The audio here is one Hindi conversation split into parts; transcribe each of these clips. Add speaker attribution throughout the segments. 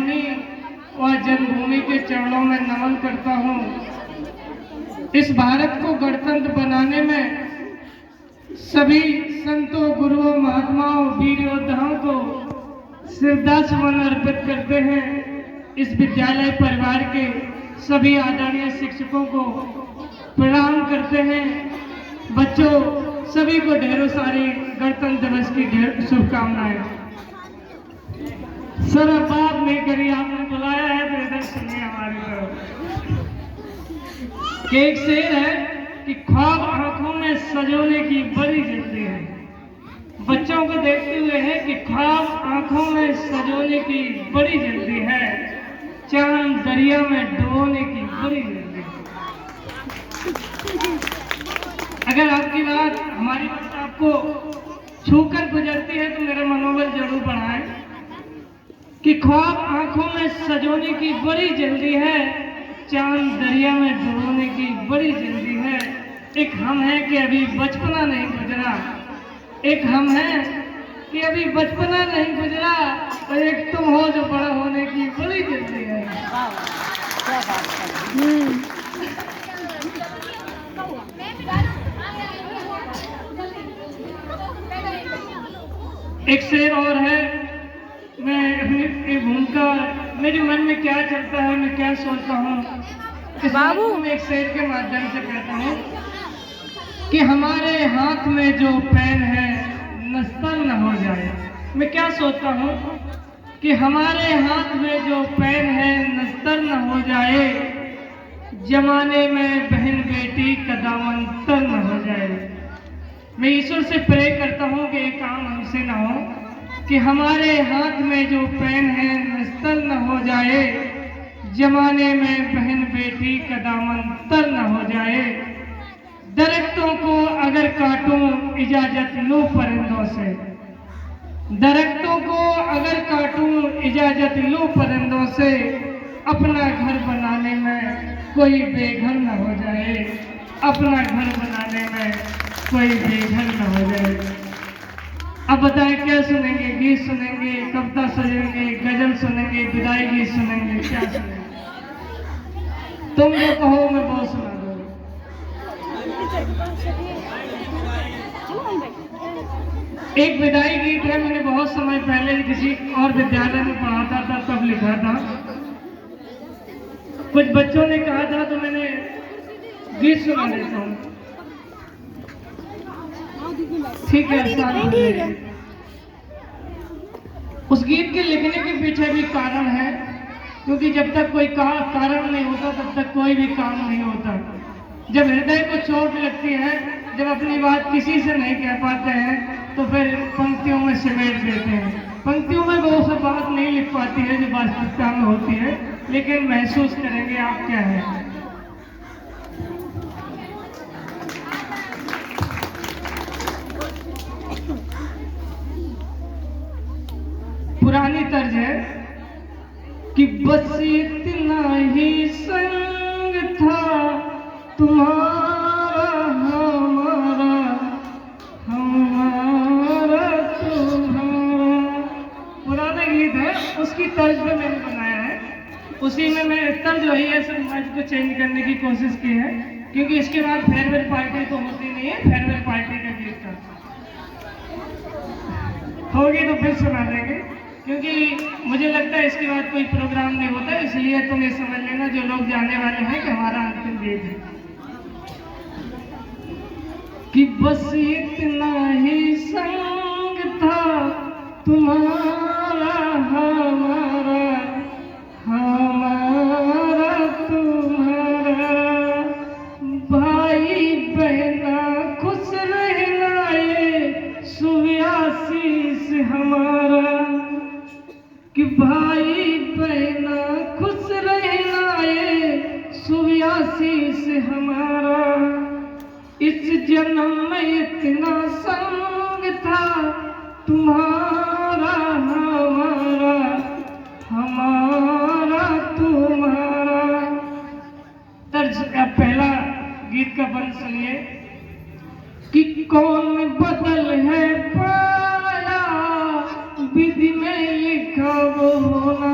Speaker 1: जननी व जन्मभूमि के चरणों में नमन करता हूँ। इस भारत को गणतंत्र बनाने में सभी संतों, गुरुओं, महात्माओं, वीर योद्धाओं को श्रद्धा सुमन अर्पित करते हैं। इस विद्यालय परिवार के सभी आदरणीय शिक्षकों को प्रणाम करते हैं। बच्चों सभी को ढेरों सारी गणतंत्र दिवस की ढेर शुभकामनाएं। सर अब बात नहीं करी, आपने बुलाया है तो इधर सुनिए हमारी तरफ। एक शेर है कि ख्वाब आंखों में सजोने की बड़ी जल्दी है। बच्चों को देखते हुए है कि ख्वाब आंखों में सजोने की बड़ी जल्दी है, चांद दरिया में डुबोने की बड़ी जल्दी है। अगर आपकी बात, हमारी बात आपको छूकर गुजरती है तो मेरा मनोबल जरूर बढ़ाएं कि ख्वाब आंखों में सजोने की बड़ी जल्दी है, चांद दरिया में डुबोने की बड़ी जल्दी है। एक हम है कि अभी बचपना नहीं गुजरा, एक हम है कि अभी बचपना नहीं गुजरा, और एक तुम हो जो बड़ा होने की बड़ी जल्दी है। क्या बात है। एक शेर और है, मैं अपनी भूमिका, मेरे मन में क्या चलता है, मैं क्या सोचता हूँ, इस बात को मैं एक शेर के माध्यम से कहता हूँ कि हमारे हाथ में जो पेन है नस्तर न हो जाए। मैं क्या सोचता हूँ कि हमारे हाथ में जो पेन है नस्तर न हो जाए, जमाने में बहन बेटी का दामन तर न हो जाए। मैं ईश्वर से प्रे करता हूँ कि ये काम हमसे ना हो, कि हमारे हाथ में जो पेन है नस्तर न हो जाए, जमाने में बहन बेटी का दामन तर न हो जाए। दरख्तों को अगर काटूं इजाजत लो परिंदों से, दरख्तों को अगर काटूं इजाजत लो परिंदों से, अपना घर बनाने में कोई बेघर न हो जाए, अपना घर बनाने में कोई बेघर न हो जाए। अब बताएं क्या सुनेंगे? गीत सुनेंगे, कविता सुनेंगे, गजल सुनेंगे, विदाई गीत सुनेंगे, क्या सुनेंगे? तुम जो कहो मैं वो सुना दूंगा। एक विदाई गीत है, मैंने बहुत समय पहले किसी और विद्यालय में पढ़ाता था तब लिखा था। कुछ बच्चों ने कहा था तो मैंने गीत सुना देता हूँ। ठीक है। उस गीत के लिखने के पीछे भी कारण है, क्योंकि जब तक कोई कारण नहीं होता तब तक कोई भी काम नहीं होता। जब हृदय को चोट लगती है, जब अपनी बात किसी से नहीं कह पाते हैं, तो फिर पंक्तियों में समेट देते हैं। पंक्तियों में वो सब बात नहीं लिख पाती है जो वास्तविकता में होती है, लेकिन महसूस करेंगे आप क्या है। पुरानी तर्ज है कि बस इतना ही संग था तुम्हारा हमारा, हमारा तुम्हारा। पुराना गीत है, उसकी तर्ज पे मैंने बनाया है। उसी में मैं तर्ज वही है, सिर्फ तर्ज को चेंज करने की कोशिश की है, क्योंकि इसके बाद फेयरवेल पार्टी तो होती नहीं है। फेयरवेल पार्टी का गीत था, होगी तो फिर सुना देंगे, क्योंकि मुझे लगता है इसके बाद कोई प्रोग्राम नहीं होता, इसलिए तुम ये समझ लेना जो लोग जाने वाले हैं कि हमारा अंतिम गीत है कि बस इतना ही संग था तुम्हारा हमारा, हमारा तुम्हारा। भाई बहना खुश रहना ये सुव्यासीस हमारा, कि भाई बहना खुश रहना ये सुव्यासीस हमारा। इस जन्म में इतना संग था तुम्हारा हमारा, हमारा तुम्हारा। तर्ज पहला गीत का बंद सुनिए कि कौन बदल है पाया, विधि में लिखा वो होना,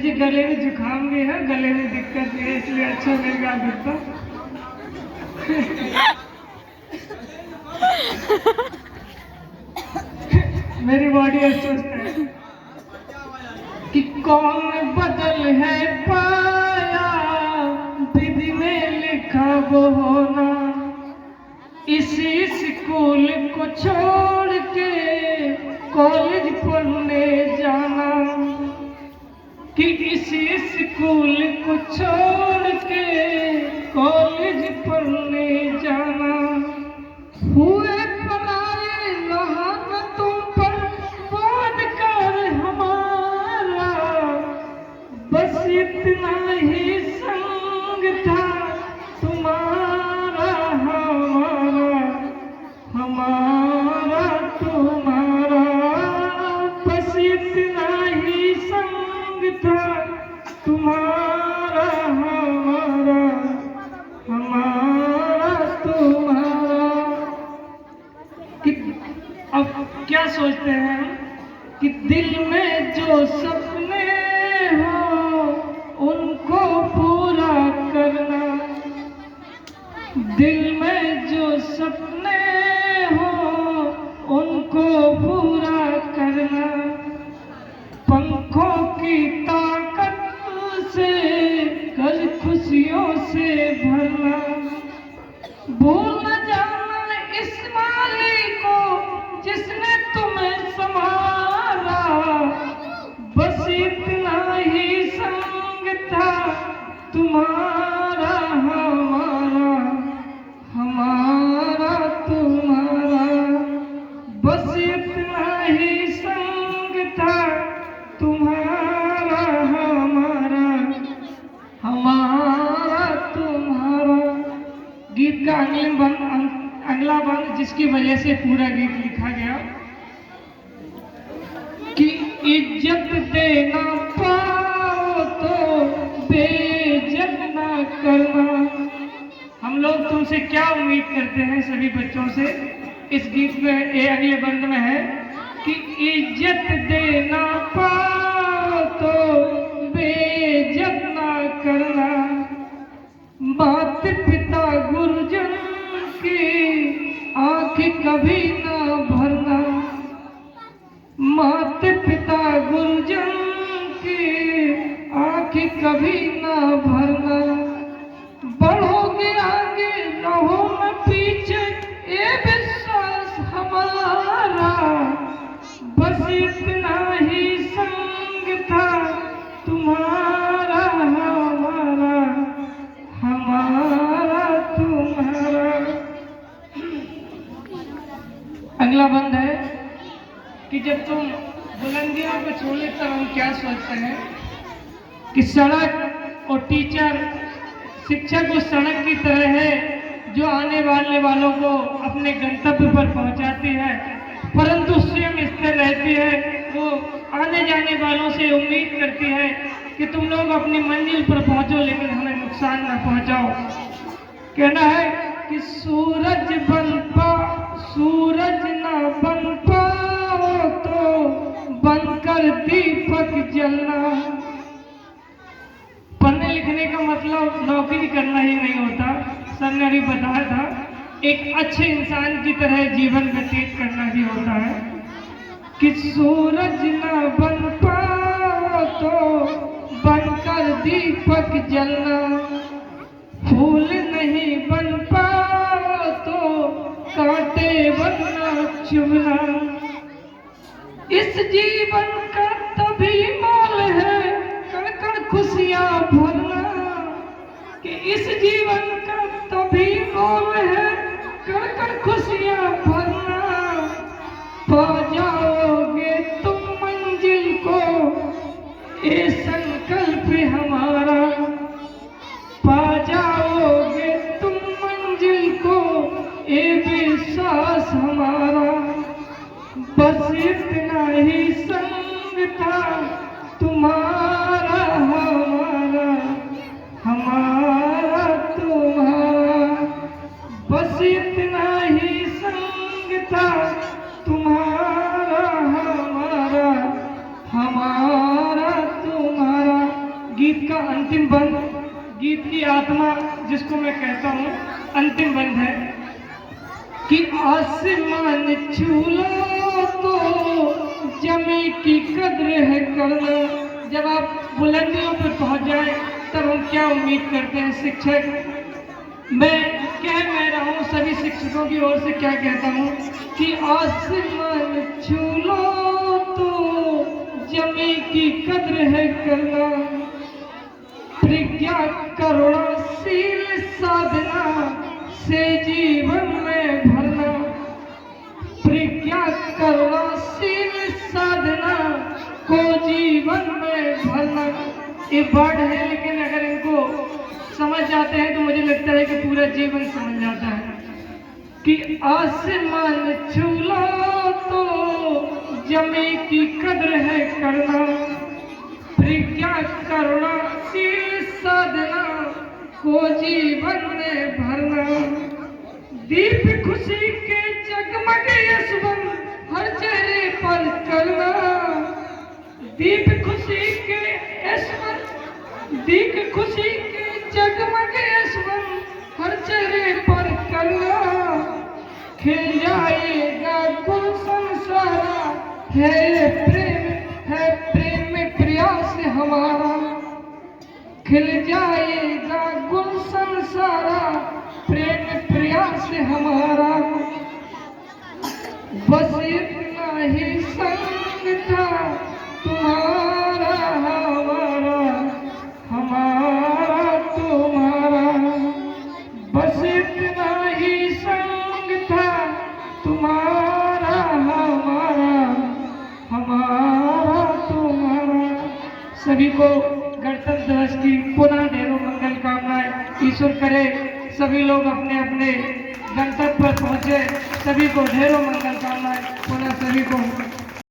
Speaker 1: मुझे गले में जुकाम भी है, गले में दिक्कत भी है, इसलिए अच्छा नहीं गा सकता। मेरी बॉडी अस्वस्थ है कि कौन बदल है पाया, विधि में लिखा वो होना, इसी स्कूल को छोड़ के कॉलेज पढ़ने जाना, कि इसी स्कूल को छोड़ के कॉलेज पढ़ने जाना। हुए पराए लानतों पर बात कर हमारा, बस इतना ही संग था तुम्हारा हमारा, हमारा तुम्हारा, बस इतना ही संग था तुम्हारा हमारा, हमारा तुम्हारा। कि अब क्या सोचते हैं कि दिल में जो सपने हो उनको पूरा करना, दिल में जो सपने हो उनको पूरा करना, पंखों की ताकत से घर खुशियों से भरना, भूल न जाना इस माली को जिसने तुम्हें संभाला, बस इतना ही संग था तुम्हारा हमारा, हमारा तुम्हारा, बस इतना ही संग था तुम्हारा हमारा, हमारा तुम्हारा। गीत का अगला बंद जिसकी वजह से पूरा गीत लिखा गया कि इज्जत देना पाओ तो बेइज्जत ना करना। हम लोग तुमसे क्या उम्मीद करते हैं सभी बच्चों से, इस गीत में ये अगले बंद में है कि इज्जत देना पाओ तो बेइज्जत ना करना, मात पिता गुरुजन की आँख कभी ना भरना, मात पिता गुरुजन की आँख कभी ना भरना, बढ़ोगे आगे रहो न पीछे ये विश्वास हमारा, बस इतना ही संग था तुम्हारा हमारा, हमारा तुम्हारा। अगला बंद है कि जब तुम बुलंदियों को छोड़े तब हम क्या सोचते हैं कि सड़क और टीचर, शिक्षक उस सड़क की तरह है जो आने वाले वालों को अपने गंतव्य पर पहुंचाती है, परंतु स्वयं स्थिर रहती है। वो आने जाने वालों से उम्मीद करती है कि तुम लोग अपनी मंजिल पर पहुंचो लेकिन हमें नुकसान न पहुंचाओ। कहना है कि सूरज न बन पाओ तो बनकर दीपक जलना। पढ़ने लिखने का मतलब नौकरी करना ही नहीं होता, सर ने अभी बताया था, एक अच्छे इंसान की तरह जीवन व्यतीत करना भी होता है। कि सूरज न बन पाओ तो बनकर दीपक जलना, फूल नहीं बन पाओ तो कांटे बनना चुभना। इस जीवन का तभी मोल है कण कण खुशियां भरना, कि इस जीवन का तभी मोल है कण कण खुशियां भरना। पा जाओगे तुम मंजिल को ये संकल्प हमारा, पा जाओगे तुम मंजिल को ये विश्वास हमारा, बस इतना ही संग था तुम्हारा हमारा, हमारा तुम्हारा, बस इतना ही संग था तुम्हारा हमारा, हमारा तुम्हारा। गीत की आत्मा जिसको मैं कहता हूँ, अंतिम बंद है कि आसमान छू लो तो जमी की कद्र है करना। जब आप बुलंदियों पर पहुंच जाए तब हम क्या उम्मीद करते हैं शिक्षक। मैं रहा हूँ सभी शिक्षकों की ओर से क्या कहता हूँ कि आसमान छू लो तो जमी की कद्र है करना। प्रज्ञा करुणाशील साधना से जीवन में भरना। प्रज्ञा करुणाशील साधना को जीवन में भरना। ये वर्ड है लेकिन अगर इनको समझ जाते हैं तो मुझे लगता है कि पूरा जीवन समझ जाता है कि आसमान छू लो तो जमी की कद्र है करना। प्रज्ञा करुणाशील साधना को जीवन में भरना। दीप खुशी के जगमग यशवंत हर चेहरे पर करना। दीप खुशी के यशवंत, दीप खुशी के जगमग यशवंत हर चेहरे पर करना। खिल जाएगा गुलशन सारा है प्रेम प्रयास हमारा। खिल जाएगा गुलशन सारा प्रेम प्रयास हमारा। बस इतना ही संग था तुम्हारा हमारा, हमारा तुम्हारा। बस इतना ही संग था तुम्हारा हमारा, हमारा तुम्हारा। सभी को गणतंत्र दिवस की पुनः ढेरों मंगल कामनाएं। ईश्वर करे सभी लोग अपने अपने गंतव्य पर पहुंचे। सभी को ढेरों मंगल कामनाएं। पुनः सभी को